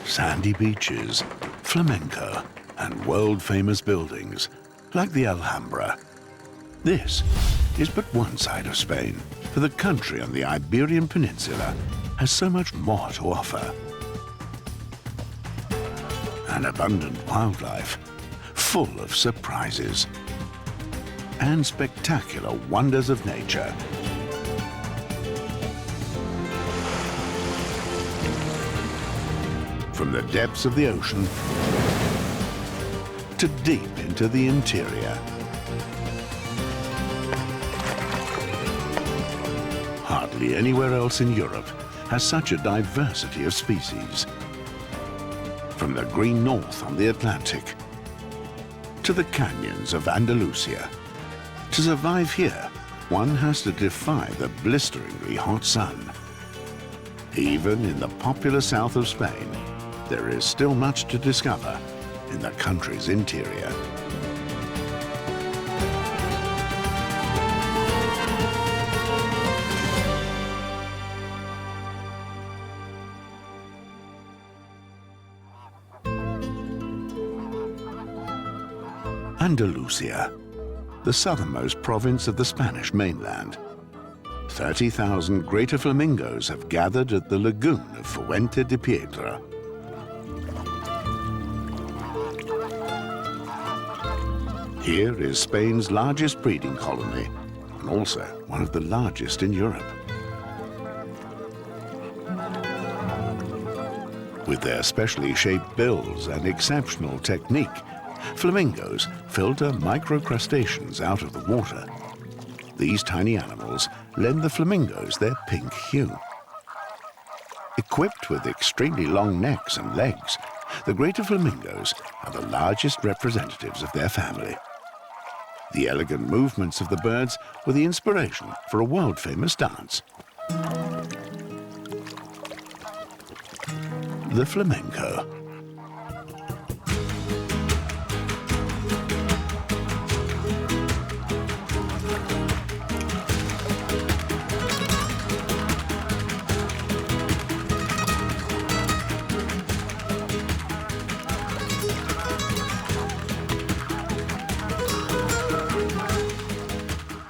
sandy beaches, flamenco, and world-famous buildings like the Alhambra. This is but one side of Spain, for the country on the Iberian Peninsula has so much more to offer. An abundant wildlife, full of surprises, and spectacular wonders of nature. From the depths of the ocean to deep into the interior. Hardly anywhere else in Europe has such a diversity of species. From the green north on the Atlantic to the canyons of Andalusia. To survive here, one has to defy the blisteringly hot sun. Even in the popular south of Spain, there is still much to discover in the country's interior. Andalusia, the southernmost province of the Spanish mainland. 30,000 greater flamingos have gathered at the lagoon of Fuente de Piedra. Here is Spain's largest breeding colony, and also one of the largest in Europe. With their specially shaped bills and exceptional technique, flamingos filter microcrustaceans out of the water. These tiny animals lend the flamingos their pink hue. Equipped with extremely long necks and legs, the greater flamingos are the largest representatives of their family. The elegant movements of the birds were the inspiration for a world-famous dance. The flamenco.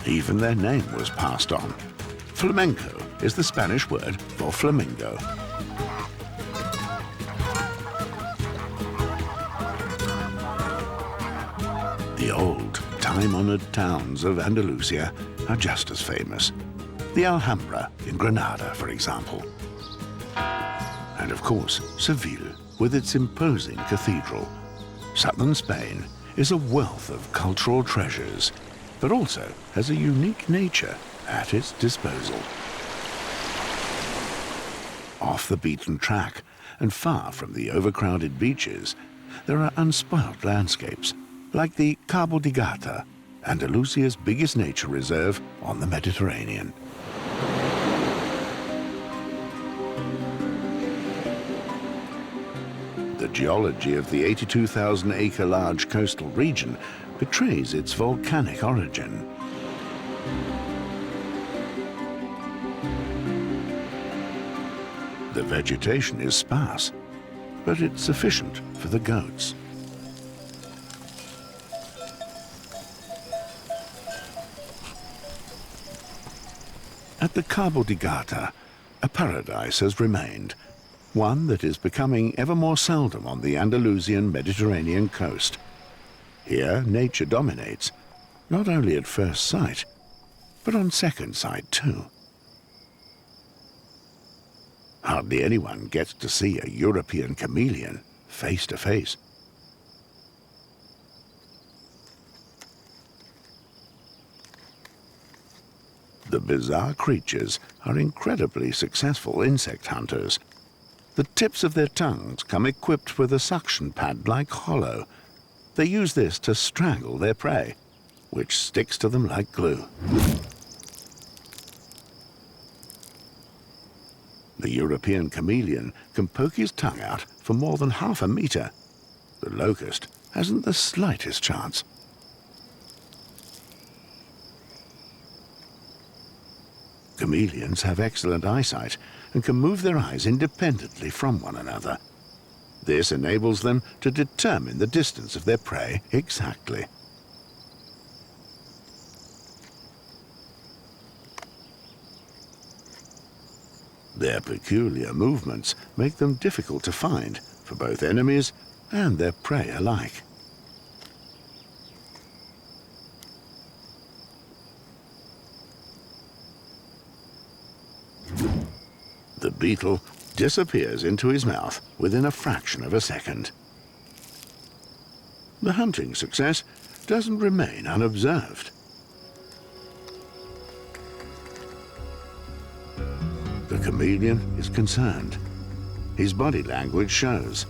Even their name was passed on. Flamenco is the Spanish word for flamingo. The old, time-honored towns of Andalusia are just as famous. The Alhambra in Granada, for example. And of course, Seville, with its imposing cathedral. Southern Spain is a wealth of cultural treasures, but also has a unique nature at its disposal. Off the beaten track and far from the overcrowded beaches, there are unspoilt landscapes like the Cabo de Gata, Andalusia's biggest nature reserve on the Mediterranean. The geology of the 82,000-acre large coastal region betrays its volcanic origin. The vegetation is sparse, but it's sufficient for the goats. At the Cabo de Gata, a paradise has remained, one that is becoming ever more seldom on the Andalusian Mediterranean coast. Here, nature dominates, not only at first sight, but on second sight too. Hardly anyone gets to see a European chameleon face to face. The bizarre creatures are incredibly successful insect hunters. The tips of their tongues come equipped with a suction pad-like hollow. They use this to strangle their prey, which sticks to them like glue. The European chameleon can poke his tongue out for more than half a meter. The locust hasn't the slightest chance. Chameleons have excellent eyesight and can move their eyes independently from one another. This enables them to determine the distance of their prey exactly. Their peculiar movements make them difficult to find for both enemies and their prey alike. The beetle disappears into his mouth within a fraction of a second. The hunting success doesn't remain unobserved. The chameleon is concerned. His body language shows.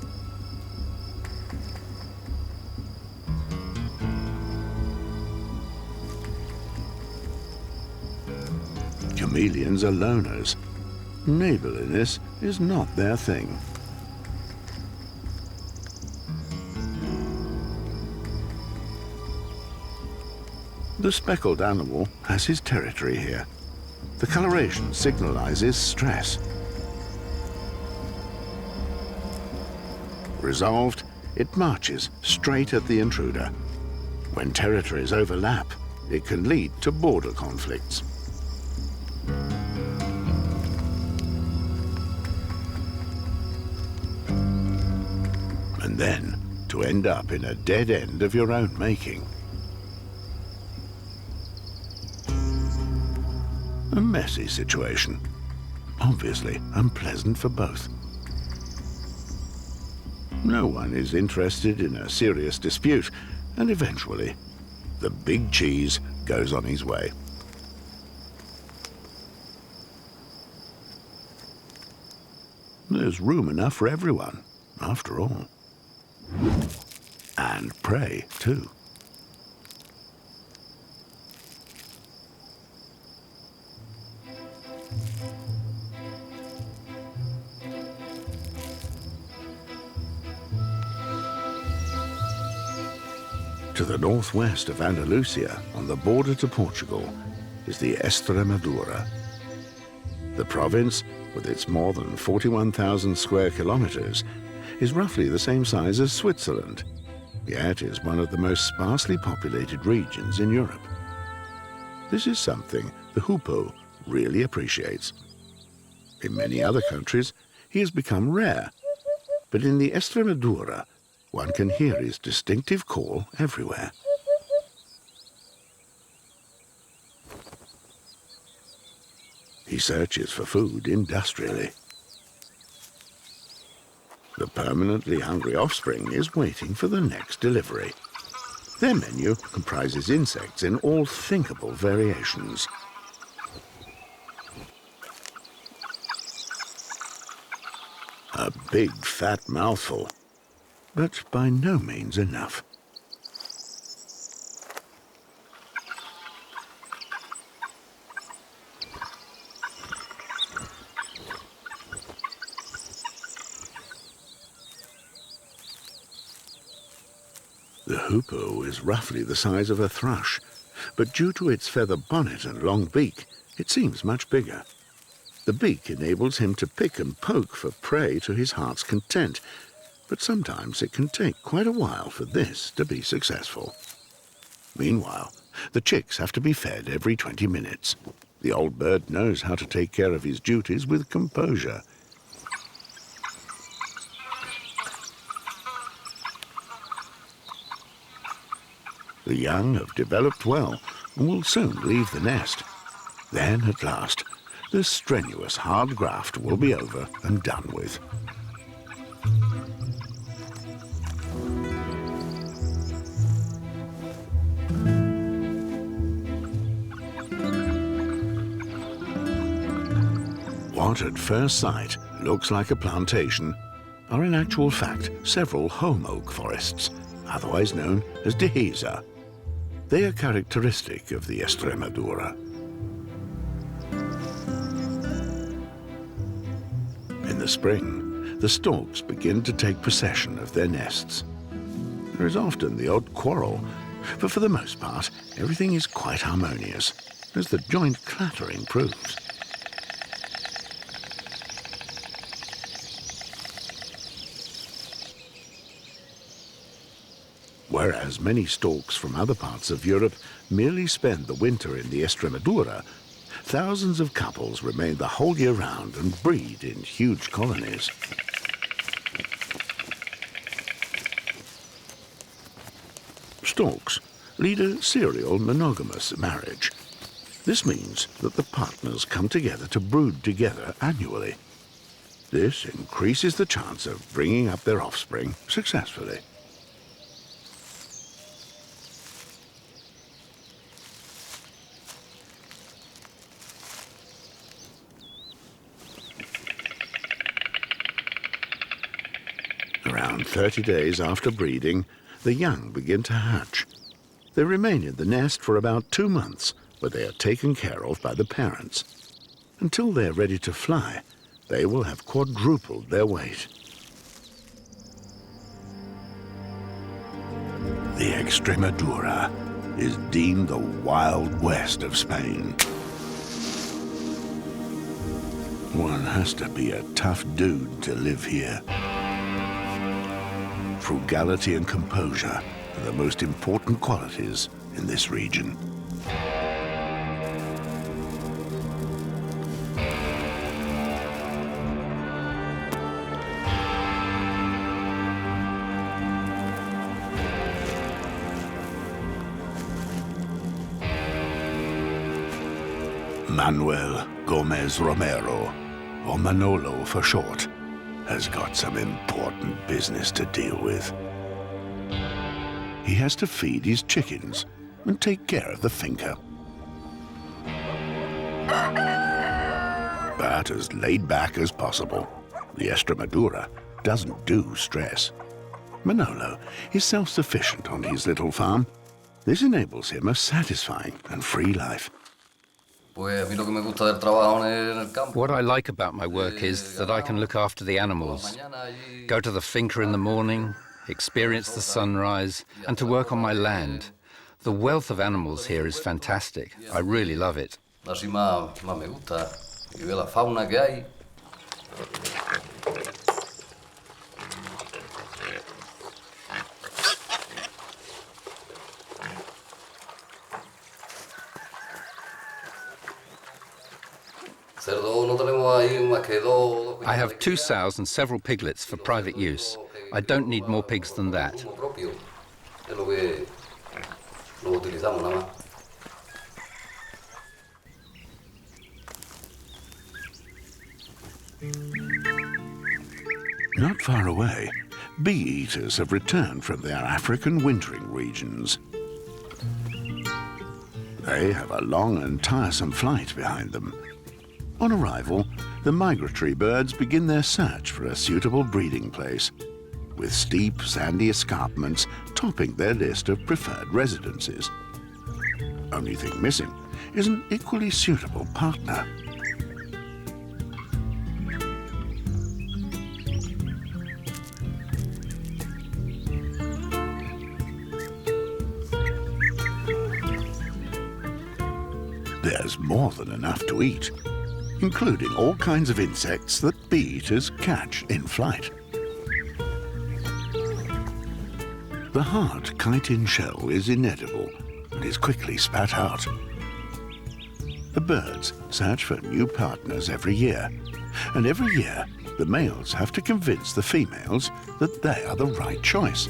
Chameleons are loners. Neighborliness is not their thing. The speckled animal has his territory here. The coloration signalizes stress. Resolved, it marches straight at the intruder. When territories overlap, it can lead to border conflicts. And then to end up in a dead end of your own making. A messy situation, obviously unpleasant for both. No one is interested in a serious dispute, and eventually, the big cheese goes on his way. There's room enough for everyone, after all. And prey, too. To the northwest of Andalusia, on the border to Portugal, is the Extremadura. The province, with its more than 41,000 square kilometers, is roughly the same size as Switzerland, yet is one of the most sparsely populated regions in Europe. This is something the hoopoe really appreciates. In many other countries, he has become rare, but in the Extremadura, one can hear his distinctive call everywhere. He searches for food industrially. The permanently hungry offspring is waiting for the next delivery. Their menu comprises insects in all thinkable variations. A big fat mouthful, but by no means enough. The hoopoe is roughly the size of a thrush, but due to its feather bonnet and long beak, it seems much bigger. The beak enables him to pick and poke for prey to his heart's content, but sometimes it can take quite a while for this to be successful. Meanwhile, the chicks have to be fed every 20 minutes. The old bird knows how to take care of his duties with composure. The young have developed well and will soon leave the nest. Then, at last, the strenuous hard graft will be over and done with. What at first sight looks like a plantation are in actual fact several home oak forests, otherwise known as Dehesa. They are characteristic of the Extremadura. In the spring, the storks begin to take possession of their nests. There is often the odd quarrel, but for the most part, everything is quite harmonious, as the joint clattering proves. Whereas many storks from other parts of Europe merely spend the winter in the Extremadura, thousands of couples remain the whole year round and breed in huge colonies. Storks lead a serial monogamous marriage. This means that the partners come together to brood together annually. This increases the chance of bringing up their offspring successfully. Around 30 days after breeding, the young begin to hatch. They remain in the nest for about 2 months, where they are taken care of by the parents. Until they're ready to fly, they will have quadrupled their weight. The Extremadura is deemed the Wild West of Spain. One has to be a tough dude to live here. Frugality and composure are the most important qualities in this region. Manuel Gomez Romero, or Manolo for short, has got some important business to deal with. He has to feed his chickens and take care of the finca. But as laid back as possible, the Extremadura doesn't do stress. Manolo is self-sufficient on his little farm. This enables him a satisfying and free life. What I like about my work is that I can look after the animals, go to the finca in the morning, experience the sunrise, and to work on my land. The wealth of animals here is fantastic. I really love it. I have 2 sows and several piglets for private use. I don't need more pigs than that. Not far away, bee-eaters have returned from their African wintering regions. They have a long and tiresome flight behind them. On arrival, the migratory birds begin their search for a suitable breeding place, with steep, sandy escarpments topping their list of preferred residences. Only thing missing is an equally suitable partner. There's more than enough to eat, including all kinds of insects that bee-eaters catch in flight. The hard chitin shell is inedible and is quickly spat out. The birds search for new partners every year, and every year the males have to convince the females that they are the right choice.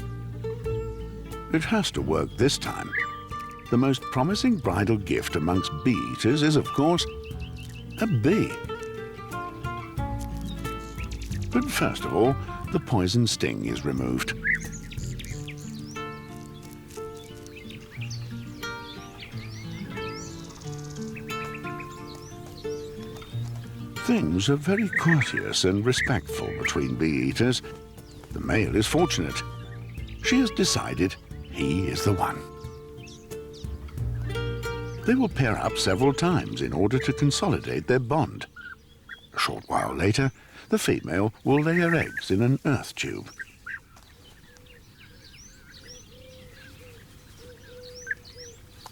It has to work this time. The most promising bridal gift amongst bee-eaters is, of course, a bee. But first of all, the poison sting is removed. Things are very courteous and respectful between bee-eaters. The male is fortunate. She has decided he is the one. They will pair up several times in order to consolidate their bond. A short while later, the female will lay her eggs in an earth tube.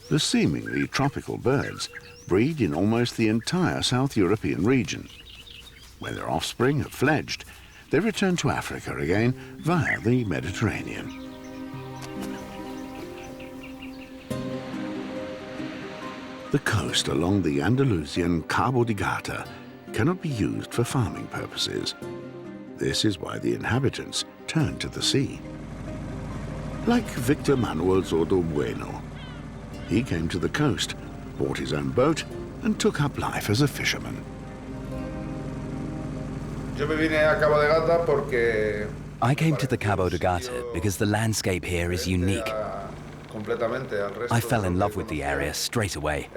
The seemingly tropical birds breed in almost the entire South European region. When their offspring have fledged, they return to Africa again via the Mediterranean. The coast along the Andalusian Cabo de Gata cannot be used for farming purposes. This is why the inhabitants turn to the sea. Like Victor Manuel Zordo Bueno, he came to the coast, bought his own boat, and took up life as a fisherman. I came to the Cabo de Gata because the landscape here is unique. I fell in love with the area straight away.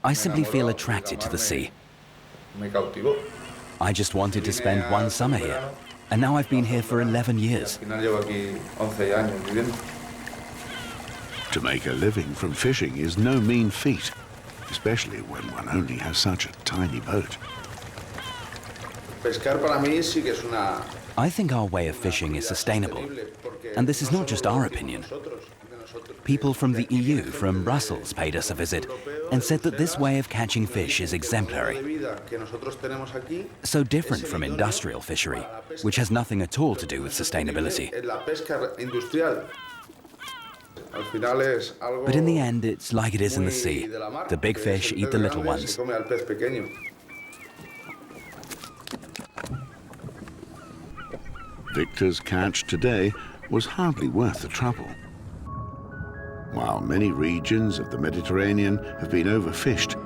I simply feel attracted to the sea. I just wanted to spend one summer here, and now I've been here for 11 years. To make a living from fishing is no mean feat, especially when one only has such a tiny boat. I think our way of fishing is sustainable, and this is not just our opinion. People from the EU, from Brussels, paid us a visit and said that this way of catching fish is exemplary. So different from industrial fishery, which has nothing at all to do with sustainability. But in the end, it's like it is in the sea. The big fish eat the little ones. Victor's catch today was hardly worth the trouble. While many regions of the Mediterranean have been overfished,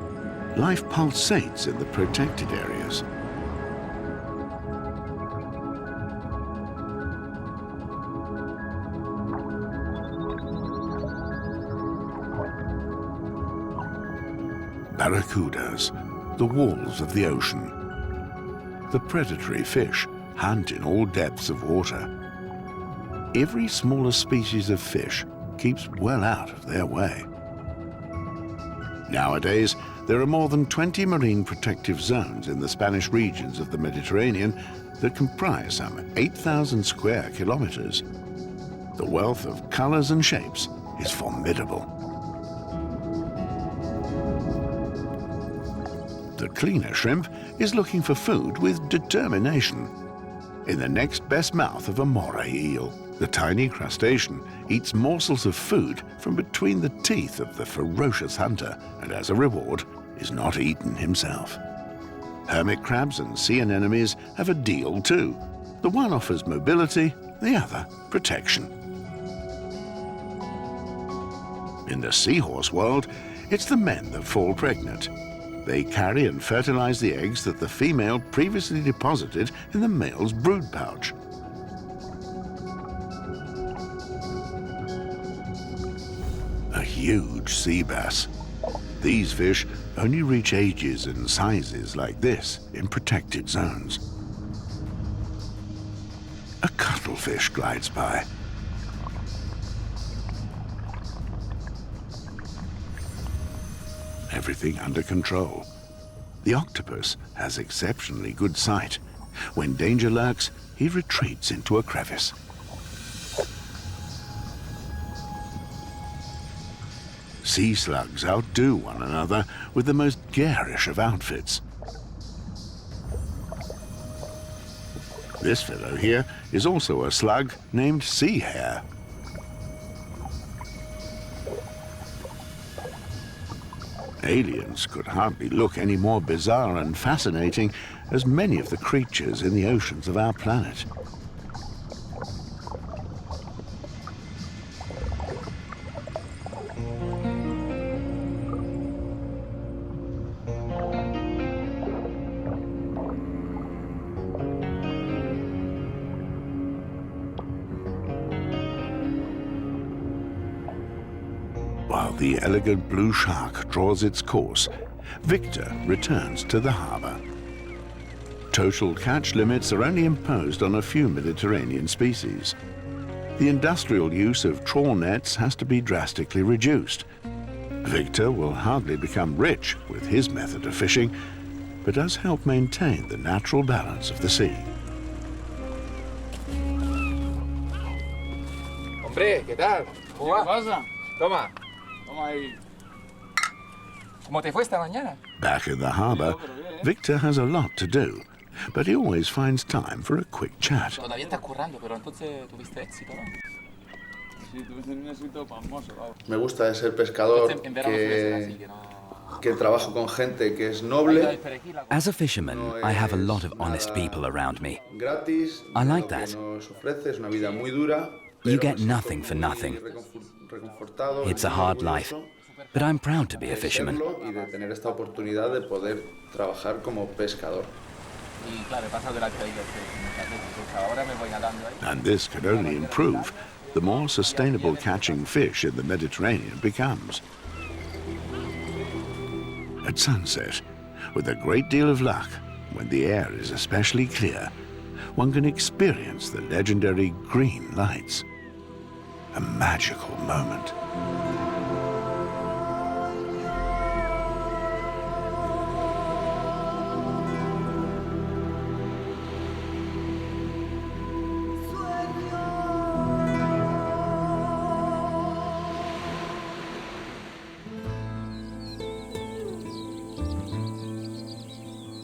life pulsates in the protected areas. Barracudas, the wolves of the ocean. The predatory fish hunt in all depths of water. Every smaller species of fish keeps well out of their way. Nowadays, there are more than 20 marine protective zones in the Spanish regions of the Mediterranean that comprise some 8,000 square kilometers. The wealth of colors and shapes is formidable. The cleaner shrimp is looking for food with determination. In the next best mouth of a moray eel, the tiny crustacean eats morsels of food from between the teeth of the ferocious hunter, and as a reward, is not eaten himself. Hermit crabs and sea anemones have a deal too. The one offers mobility, the other protection. In the seahorse world, it's the men that fall pregnant. They carry and fertilize the eggs that the female previously deposited in the male's brood pouch. A huge sea bass. These fish only reach ages and sizes like this in protected zones. A cuttlefish glides by. Everything under control. The octopus has exceptionally good sight. When danger lurks, he retreats into a crevice. Sea slugs outdo one another with the most garish of outfits. This fellow here is also a slug named sea hare. Aliens could hardly look any more bizarre and fascinating as many of the creatures in the oceans of our planet. While the elegant blue shark draws its course, Victor returns to the harbor. Total catch limits are only imposed on a few Mediterranean species. The industrial use of trawl nets has to be drastically reduced. Victor will hardly become rich with his method of fishing, but does help maintain the natural balance of the sea. Hombre, ¿qué tal? ¿Cómo va? ¿Qué pasa? Toma. Toma ahí. ¿Cómo te fue esta mañana? Back in the harbor, Victor has a lot to do, but he always finds time for a quick chat. Todavía estás currando, pero entonces tuviste éxito, ¿no? Me gusta de ser pescador que trabajo con gente que es noble. As a fisherman, I have a lot of honest people around me. Gratis, I like lo que that. nos ofrece es una vida muy dura, You pero get me siento nothing for muy nothing. reconfortado, It's a muy hard life, orgulloso but I'm proud to be a de fisherman. serlo y de tener esta oportunidad de poder trabajar como pescador. And this can only improve the more sustainable catching fish in the Mediterranean becomes. At sunset, with a great deal of luck, when the air is especially clear, one can experience the legendary green lights. A magical moment.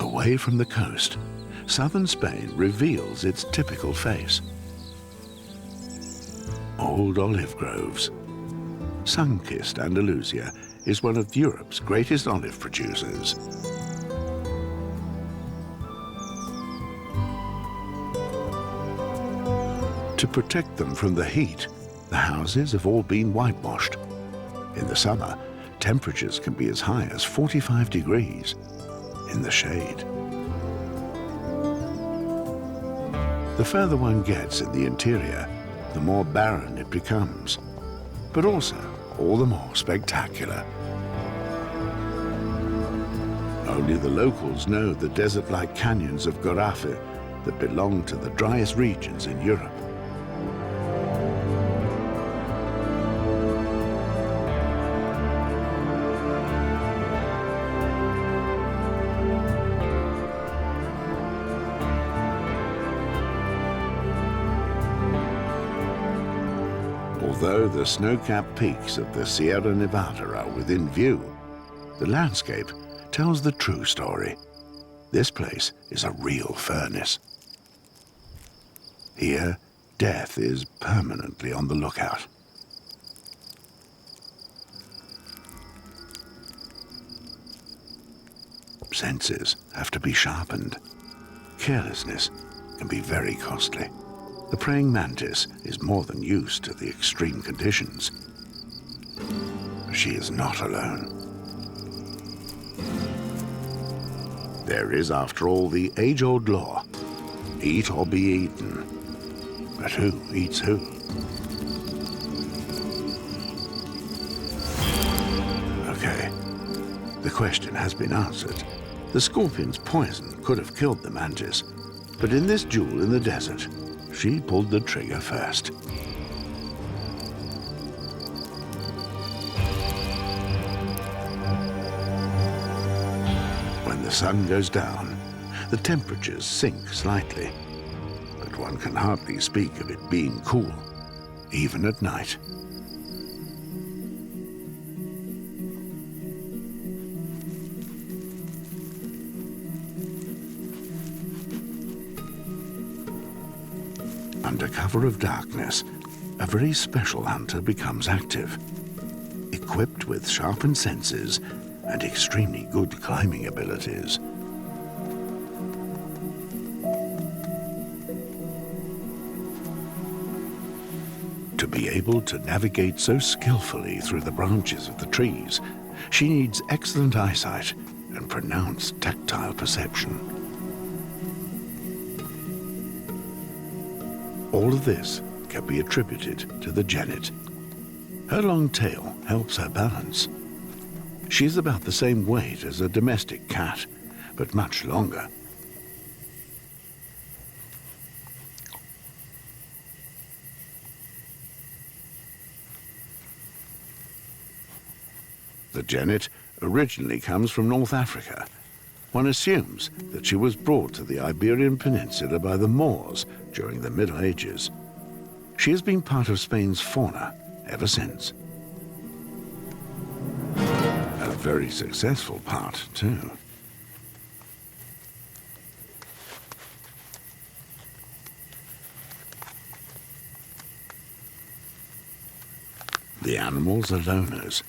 Away from the coast, southern Spain reveals its typical face. Old olive groves. Sun-kissed Andalusia is one of Europe's greatest olive producers. To protect them from the heat, the houses have all been whitewashed. In the summer, temperatures can be as high as 45 degrees in the shade. The further one gets in the interior, the more barren it becomes, but also all the more spectacular. Only the locals know the desert-like canyons of Garrafa that belong to the driest regions in Europe. Although the snow-capped peaks of the Sierra Nevada are within view, the landscape tells the true story. This place is a real furnace. Here, death is permanently on the lookout. Senses have to be sharpened. Carelessness can be very costly. The praying mantis is more than used to the extreme conditions. She is not alone. There is, after all, the age-old law, eat or be eaten. But who eats who? Okay, the question has been answered. The scorpion's poison could have killed the mantis, but in this duel in the desert, she pulled the trigger first. When the sun goes down, the temperatures sink slightly, but one can hardly speak of it being cool, even at night. Under cover of darkness, a very special hunter becomes active. Equipped with sharpened senses and extremely good climbing abilities. To be able to navigate so skillfully through the branches of the trees, she needs excellent eyesight and pronounced tactile perception. All of this can be attributed to the genet. Her long tail helps her balance. She's about the same weight as a domestic cat, but much longer. The genet originally comes from North Africa. One assumes that she was brought to the Iberian Peninsula by the Moors during the Middle Ages. She has been part of Spain's fauna ever since. A very successful part, too. The animals are loners.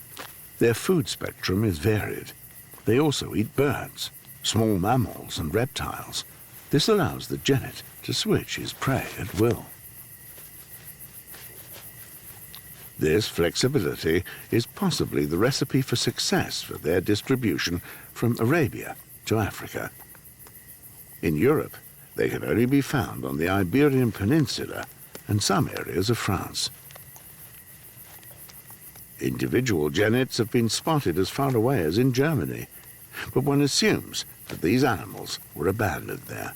Their food spectrum is varied. They also eat birds, small mammals and reptiles. This allows the genet to switch his prey at will. This flexibility is possibly the recipe for success for their distribution from Arabia to Africa. In Europe, they can only be found on the Iberian Peninsula and some areas of France. Individual genets have been spotted as far away as in Germany, but one assumes that these animals were abandoned there.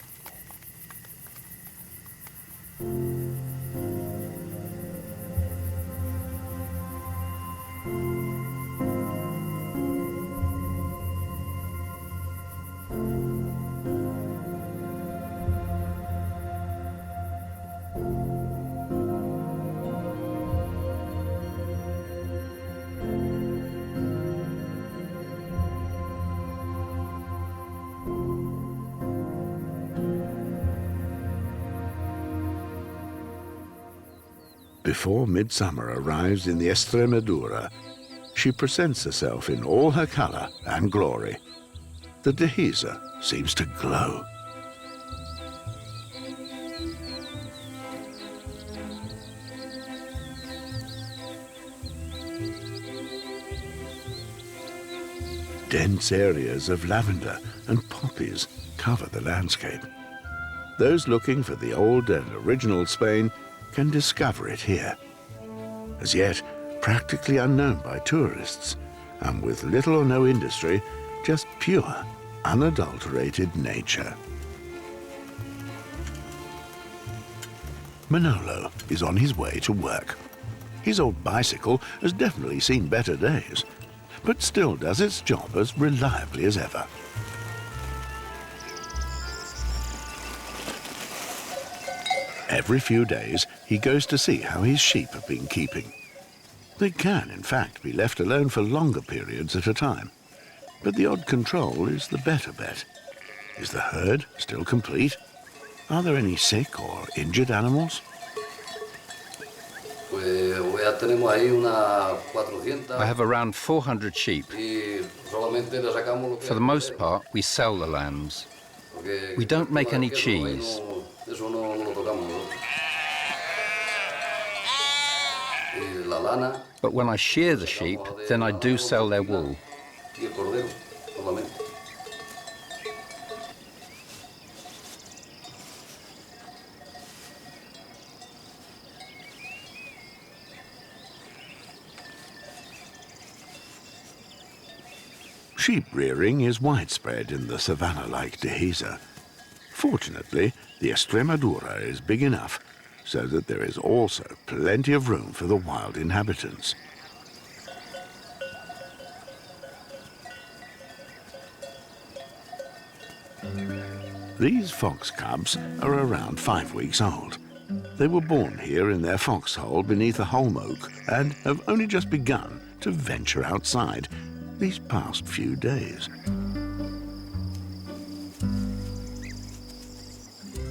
Before midsummer arrives in the Extremadura, she presents herself in all her color and glory. The Dehesa seems to glow. Dense areas of lavender and poppies cover the landscape. Those looking for the old and original Spain can discover it here. As yet, practically unknown by tourists, and with little or no industry, just pure, unadulterated nature. Manolo is on his way to work. His old bicycle has definitely seen better days, but still does its job as reliably as ever. Every few days, he goes to see how his sheep have been keeping. They can, in fact, be left alone for longer periods at a time. But the odd control is the better bet. Is the herd still complete? Are there any sick or injured animals? I have around 400 sheep. For the most part, we sell the lambs. We don't make any cheese. But when I shear the sheep, then I do sell their wool. Sheep rearing is widespread in the savanna-like Dehesa. Fortunately, the Extremadura is big enough so that there is also plenty of room for the wild inhabitants. These fox cubs are around 5 weeks old. They were born here in their foxhole beneath a holm oak and have only just begun to venture outside these past few days.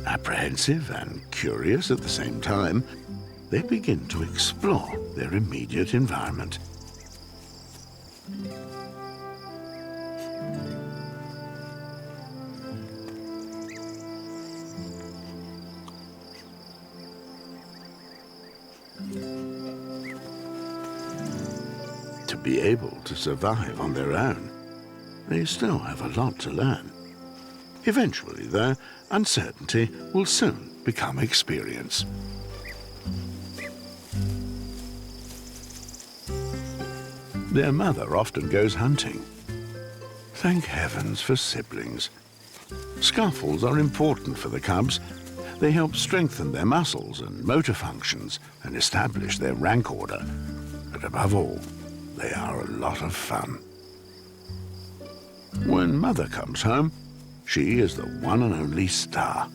Apprehensive and curious at the same time, they begin to explore their immediate environment. To be able to survive on their own, they still have a lot to learn. Eventually, though, uncertainty will soon become experience. Their mother often goes hunting. Thank heavens for siblings. Scuffles are important for the cubs. They help strengthen their muscles and motor functions and establish their rank order. But above all, they are a lot of fun. When mother comes home, she is the one and only star.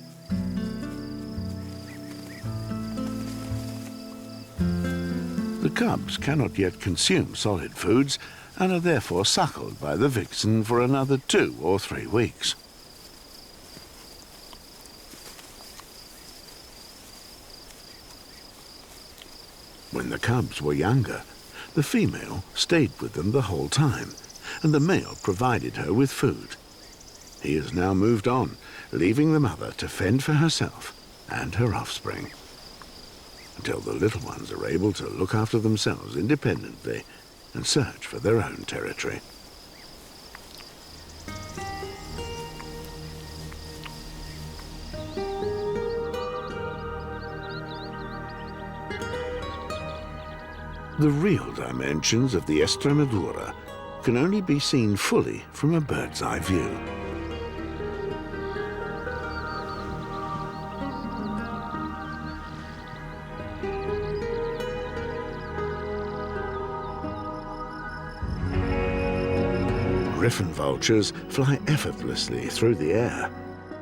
The cubs cannot yet consume solid foods and are therefore suckled by the vixen for another 2 or 3 weeks. When the cubs were younger, The female stayed with them the whole time, and the male provided her with food. He has now moved on, leaving the mother to fend for herself and her offspring, until the little ones are able to look after themselves independently and search for their own territory. The real dimensions of the Extremadura can only be seen fully from a bird's eye view. Griffon vultures fly effortlessly through the air.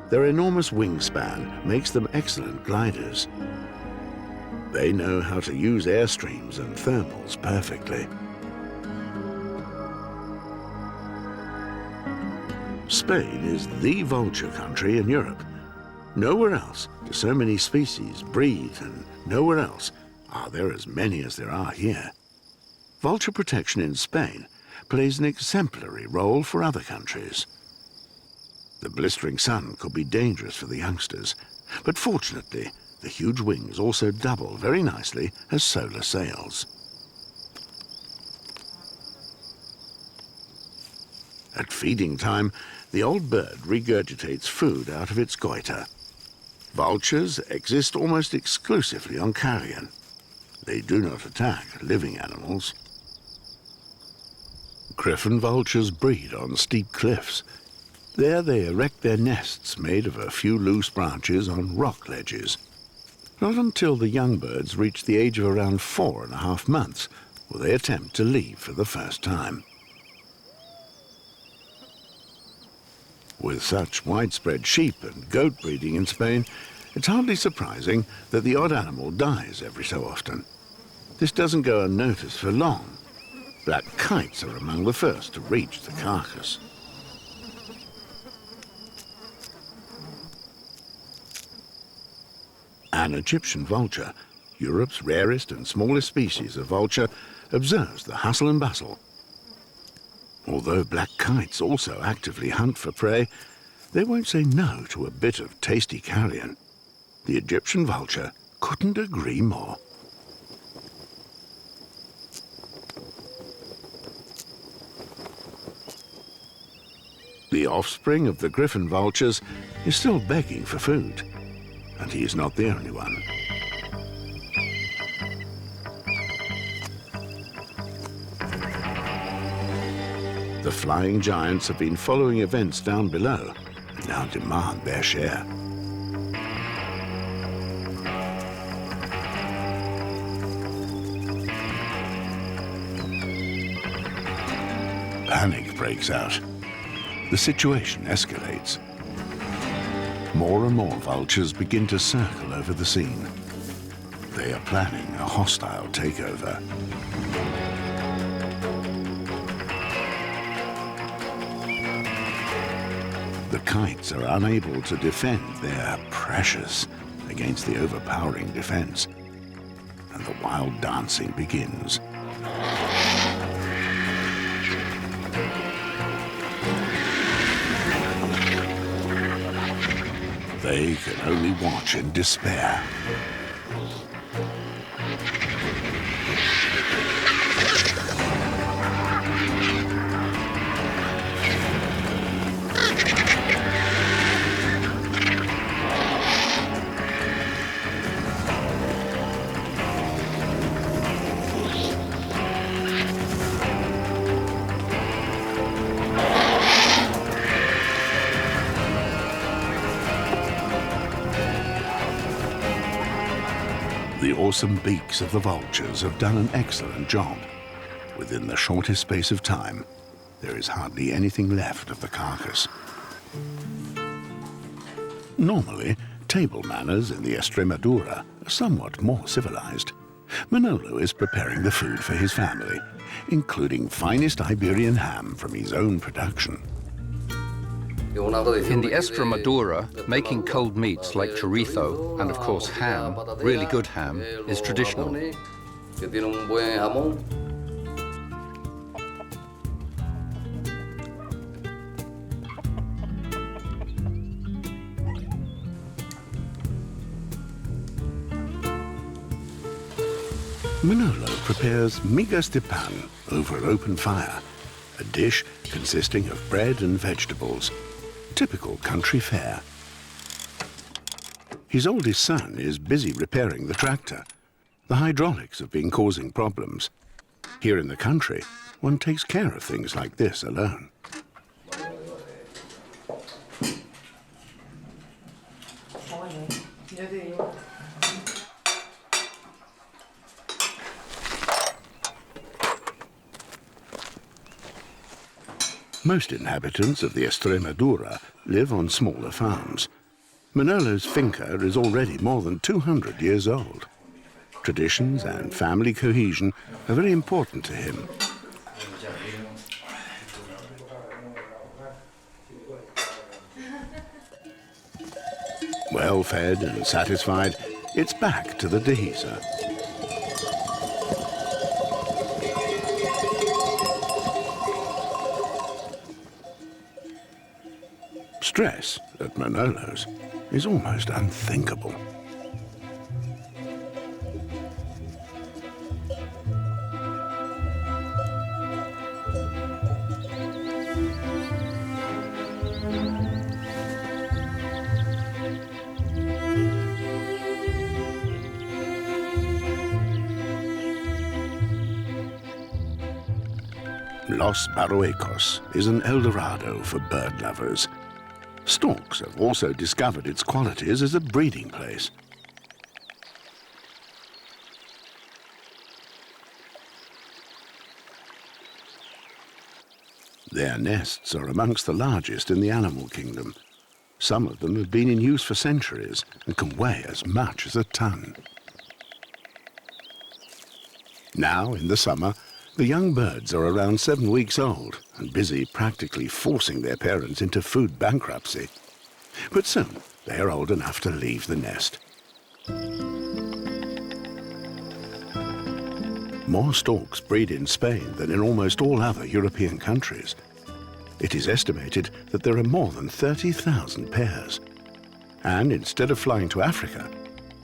Their enormous wingspan makes them excellent gliders. They know how to use airstreams and thermals perfectly. Spain is the vulture country in Europe. Nowhere else do so many species breed, and nowhere else are there as many as there are here. Vulture protection in Spain plays an exemplary role for other countries. The blistering sun could be dangerous for the youngsters, but fortunately, the huge wings also double very nicely as solar sails. At feeding time, the old bird regurgitates food out of its goiter. Vultures exist almost exclusively on carrion. They do not attack living animals. Griffon vultures breed on steep cliffs. There they erect their nests made of a few loose branches on rock ledges. Not until the young birds reach the age of around 4.5 months will they attempt to leave for the first time. With such widespread sheep and goat breeding in Spain, it's hardly surprising that the odd animal dies every so often. This doesn't go unnoticed for long. Black kites are among the first to reach the carcass. An Egyptian vulture, Europe's rarest and smallest species of vulture, observes the hustle and bustle. Although black kites also actively hunt for prey, they won't say no to a bit of tasty carrion. The Egyptian vulture couldn't agree more. The offspring of the griffon vultures is still begging for food, and he is not the only one. The flying giants have been following events down below and now demand their share. Panic breaks out. The situation escalates. More and more vultures begin to circle over the scene. They are planning a hostile takeover. The kites are unable to defend their precious against the overpowering defense, and the wild dancing begins. They can only watch in despair. The awesome beaks of the vultures have done an excellent job. Within the shortest space of time, there is hardly anything left of the carcass. Normally, table manners in the Extremadura are somewhat more civilized. Manolo is preparing the food for his family, including finest Iberian ham from his own production. In the Extremadura, making cold meats like chorizo and, of course, ham, really good ham, is traditional. Manolo prepares migas de pan over an open fire, a dish consisting of bread and vegetables. Typical country fare. His oldest son is busy repairing the tractor. The hydraulics have been causing problems. Here in the country, one takes care of things like this alone. Most inhabitants of the Extremadura live on smaller farms. Manolo's finca is already more than 200 years old. Traditions and family cohesion are very important to him. Well fed and satisfied, it's back to the Dehesa. Stress at Manolo's is almost unthinkable. Los Barracudas is an El Dorado for bird lovers. Storks have also discovered its qualities as a breeding place. Their nests are amongst the largest in the animal kingdom. Some of them have been in use for centuries and can weigh as much as a ton. Now, in the summer, the young birds are around 7 weeks old and busy practically forcing their parents into food bankruptcy. But soon they are old enough to leave the nest. More storks breed in Spain than in almost all other European countries. It is estimated that there are more than 30,000 pairs. And instead of flying to Africa,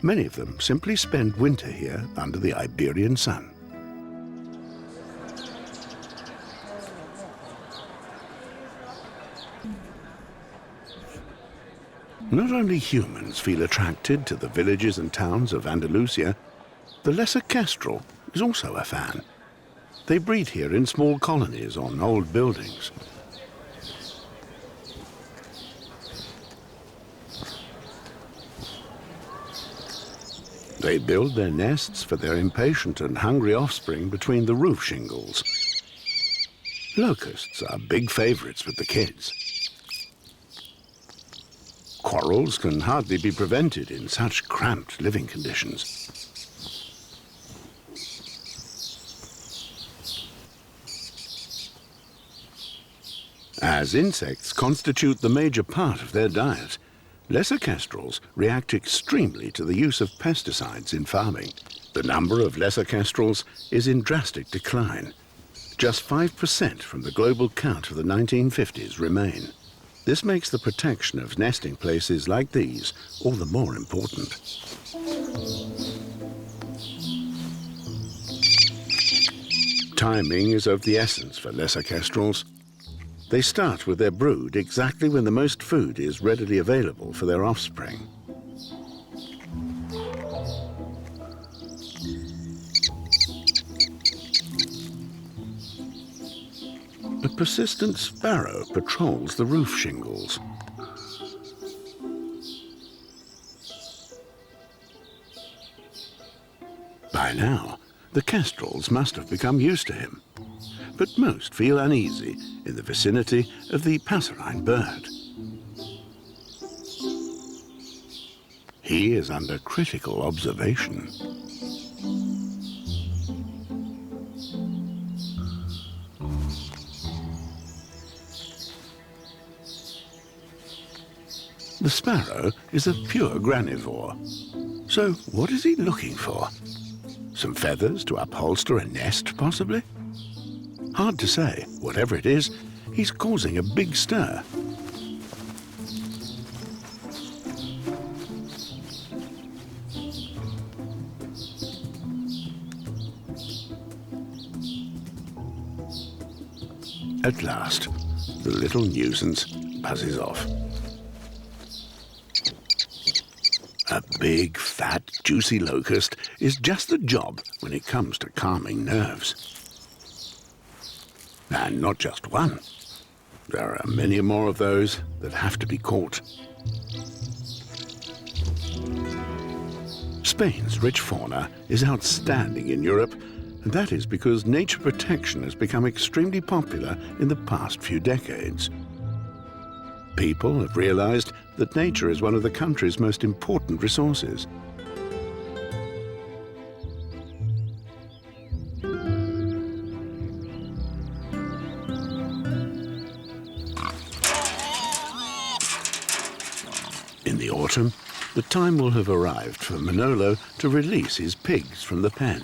many of them simply spend winter here under the Iberian sun. Not only humans feel attracted to the villages and towns of Andalusia, the lesser kestrel is also a fan. They breed here in small colonies on old buildings. They build their nests for their impatient and hungry offspring between the roof shingles. Locusts are big favorites with the kids. Quarrels can hardly be prevented in such cramped living conditions. As insects constitute the major part of their diet, lesser kestrels react extremely to the use of pesticides in farming. The number of lesser kestrels is in drastic decline. Just 5% from the global count of the 1950s remain. This makes the protection of nesting places like these all the more important. Timing is of the essence for lesser kestrels. They start with their brood exactly when the most food is readily available for their offspring. A persistent sparrow patrols the roof shingles. By now, the kestrels must have become used to him, but most feel uneasy in the vicinity of the passerine bird. He is under critical observation. The sparrow is a pure granivore. So what is he looking for? Some feathers to upholster a nest, possibly? Hard to say. Whatever it is, he's causing a big stir. At last, the little nuisance buzzes off. A big, fat, juicy locust is just the job when it comes to calming nerves. And not just one. There are many more of those that have to be caught. Spain's rich fauna is outstanding in Europe, and that is because nature protection has become extremely popular in the past few decades. People have realized that nature is one of the country's most important resources. In the autumn, the time will have arrived for Manolo to release his pigs from the pen.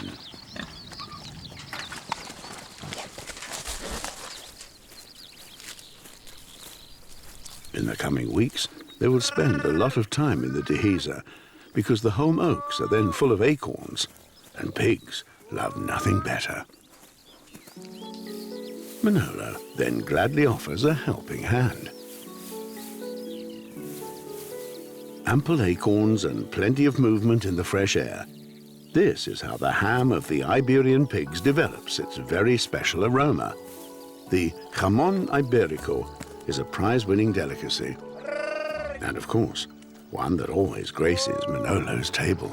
In the coming weeks, they will spend a lot of time in the Dehesa because the home oaks are then full of acorns, and pigs love nothing better. Manolo then gladly offers a helping hand. Ample acorns and plenty of movement in the fresh air. This is how the ham of the Iberian pigs develops its very special aroma. The jamón ibérico is a prize-winning delicacy. And of course, one that always graces Manolo's table.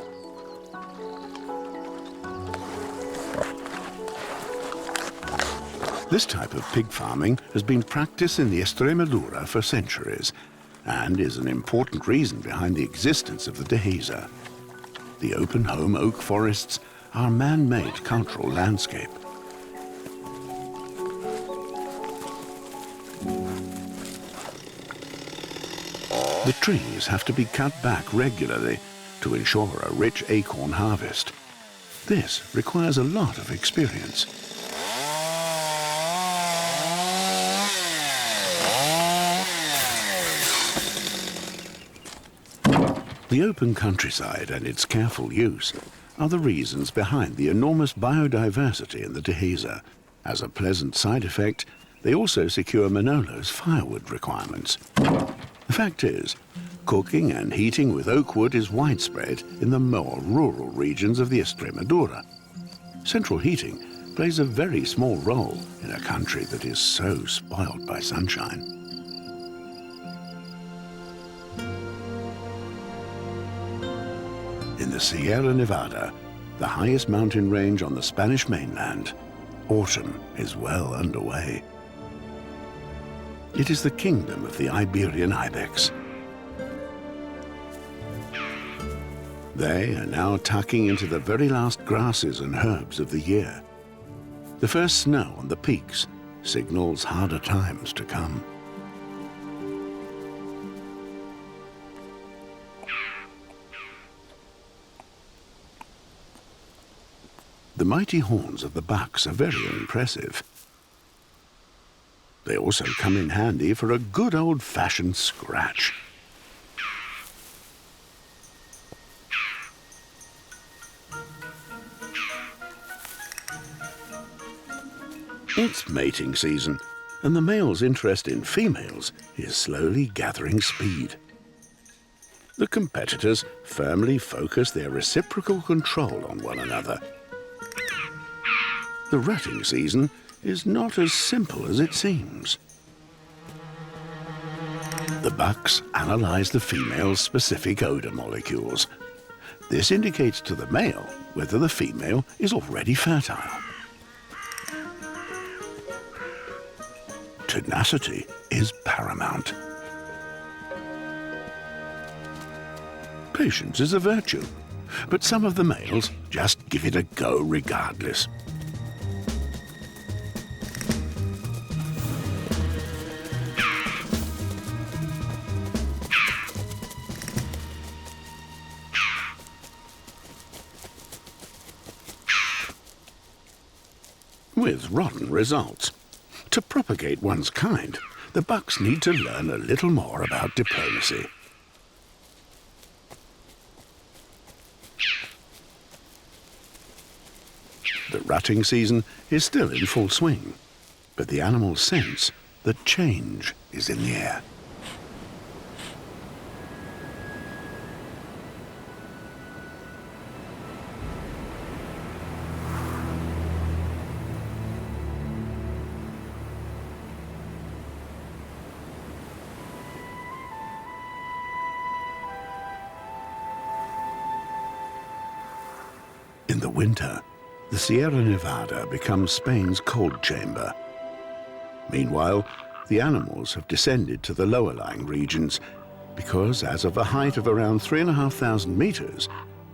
This type of pig farming has been practiced in the Extremadura for centuries, and is an important reason behind the existence of the Dehesa. The open home oak forests are a man-made cultural landscape. The trees have to be cut back regularly to ensure a rich acorn harvest. This requires a lot of experience. The open countryside and its careful use are the reasons behind the enormous biodiversity in the Dehesa. As a pleasant side effect, they also secure Manolo's firewood requirements. The fact is, cooking and heating with oak wood is widespread in the more rural regions of the Extremadura. Central heating plays a very small role in a country that is so spoiled by sunshine. In the Sierra Nevada, the highest mountain range on the Spanish mainland, autumn is well underway. It is the kingdom of the Iberian ibex. They are now tucking into the very last grasses and herbs of the year. The first snow on the peaks signals harder times to come. The mighty horns of the bucks are very impressive. They also come in handy for a good old-fashioned scratch. It's mating season, and the male's interest in females is slowly gathering speed. The competitors firmly focus their reciprocal control on one another. The rutting season is not as simple as it seems. The bucks analyze the female's specific odor molecules. This indicates to the male whether the female is already fertile. Tenacity is paramount. Patience is a virtue, but some of the males just give it a go regardless. With rotten results. To propagate one's kind, the bucks need to learn a little more about diplomacy. The rutting season is still in full swing, but the animals sense that change is in the air. In the winter, the Sierra Nevada becomes Spain's cold chamber. Meanwhile, the animals have descended to the lower-lying regions because, as of a height of around 3,500 meters,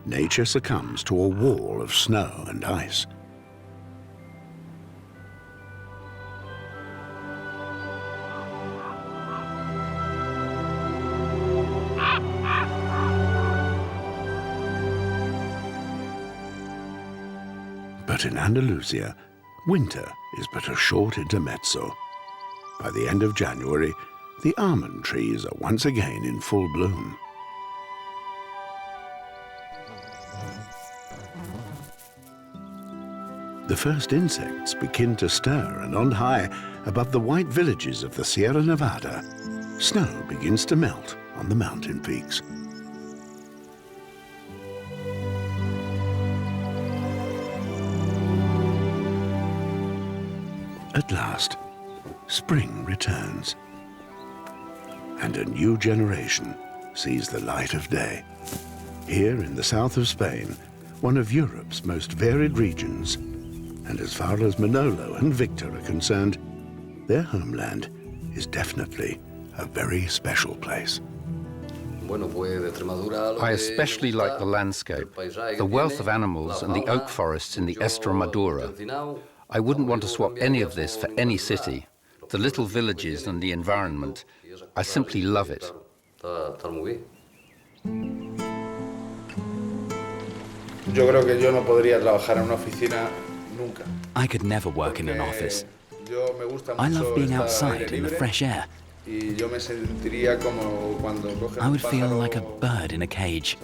nature succumbs to a wall of snow and ice. But in Andalusia, winter is but a short intermezzo. By the end of January, the almond trees are once again in full bloom. The first insects begin to stir, and on high, above the white villages of the Sierra Nevada, snow begins to melt on the mountain peaks. At last, spring returns, and a new generation sees the light of day. Here in the south of Spain, one of Europe's most varied regions, and as far as Manolo and Victor are concerned, their homeland is definitely a very special place. I especially like the landscape, the wealth of animals and the oak forests in the Extremadura. I wouldn't want to swap any of this for any city. The little villages and the environment, I simply love it. I could never work in an office. I love being outside in the fresh air. I would feel like a bird in a cage.